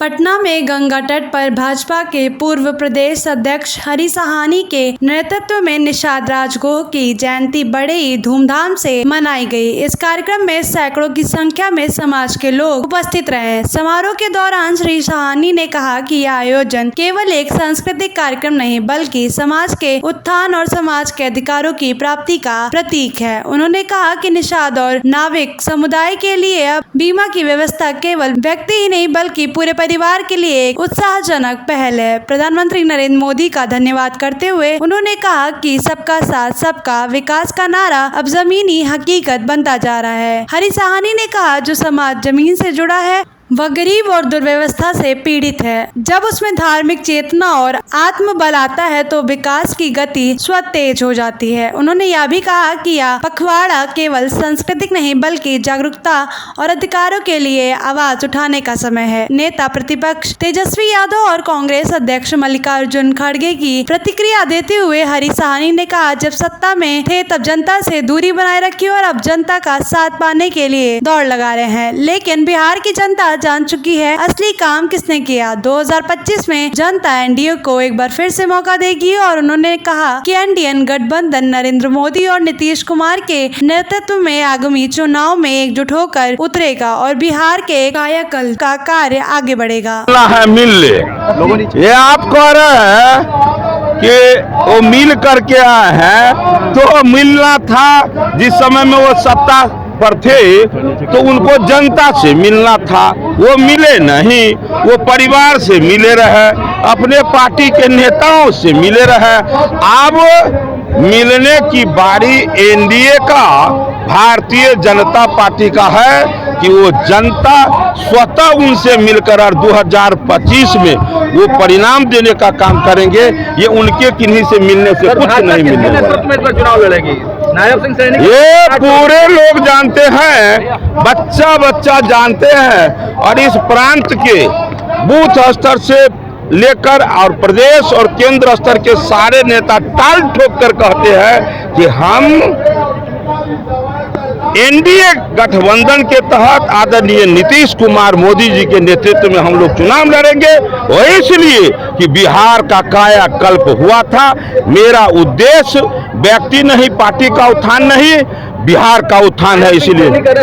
पटना में गंगा तट पर भाजपा के पूर्व प्रदेश अध्यक्ष हरि साहनी के नेतृत्व में निषाद राजगुह की जयंती बड़े ही धूमधाम से मनाई गई। इस कार्यक्रम में सैकड़ों की संख्या में समाज के लोग उपस्थित रहे। समारोह के दौरान श्री साहनी ने कहा कि यह आयोजन केवल एक सांस्कृतिक कार्यक्रम नहीं बल्कि समाज के उत्थान और समाज के अधिकारों की प्राप्ति का प्रतीक है। उन्होंने कहा कि निषाद और नाविक समुदाय के लिए अब बीमा की व्यवस्था केवल व्यक्ति ही नहीं बल्कि पूरे परिवार के लिए एक उत्साहजनक पहल है। प्रधानमंत्री नरेंद्र मोदी का धन्यवाद करते हुए उन्होंने कहा कि सबका साथ सबका विकास का नारा अब जमीनी हकीकत बनता जा रहा है। हरि साहनी ने कहा जो समाज जमीन से जुड़ा है वह गरीब और दुर्व्यवस्था से पीड़ित है। जब उसमें धार्मिक चेतना और आत्मबल आता है तो विकास की गति स्वतः तेज हो जाती है। उन्होंने यह भी कहा कि यह पखवाड़ा केवल सांस्कृतिक नहीं बल्कि जागरूकता और अधिकारों के लिए आवाज उठाने का समय है। नेता प्रतिपक्ष तेजस्वी यादव और कांग्रेस अध्यक्ष मल्लिकार्जुन खड़गे की प्रतिक्रिया देते हुए हरि साहनी ने कहा जब सत्ता में थे तब जनता से दूरी बनाए रखी और अब जनता का साथ पाने के लिए दौड़ लगा रहे हैं, लेकिन बिहार की जनता जान चुकी है असली काम किसने किया। 2025 में जनता एनडीए को एक बार फिर से मौका देगी और उन्होंने कहा कि एनडीए गठबंधन नरेंद्र मोदी और नीतीश कुमार के नेतृत्व में आगामी चुनाव में एकजुट होकर उतरेगा और बिहार के कायाकल्प का कार्य आगे बढ़ेगा। मिल ले ये आप कह रहे हैं कि वो मिल करके आए हैं, तो मिलना था जिस समय में वो सत्ता पर थे तो उनको जनता से मिलना था, वो मिले नहीं। वो परिवार से मिले रहे, अपने पार्टी के नेताओं से मिले रहे। अब मिलने की बारी एनडीए का भारतीय जनता पार्टी का है कि वो जनता स्वतः उनसे मिलकर और 2025 में वो परिणाम देने का काम करेंगे। ये उनके किन्हीं से मिलने से कुछ नहीं मिलेगा। चुनाव लड़ेगी नायब सिंह सैनी, ये पूरे लोग जानते हैं, बच्चा जानते हैं और इस प्रांत के बूथ स्तर से लेकर और प्रदेश और केंद्र स्तर के सारे नेता टाल ठोक कर कहते हैं कि हम एनडीए गठबंधन के तहत आदरणीय नीतीश कुमार मोदी जी के नेतृत्व में हम लोग चुनाव लड़ेंगे। और इसलिए कि बिहार का कायाकल्प हुआ था। मेरा उद्देश्य व्यक्ति नहीं, पार्टी का उत्थान नहीं, बिहार का उत्थान है। इसलिए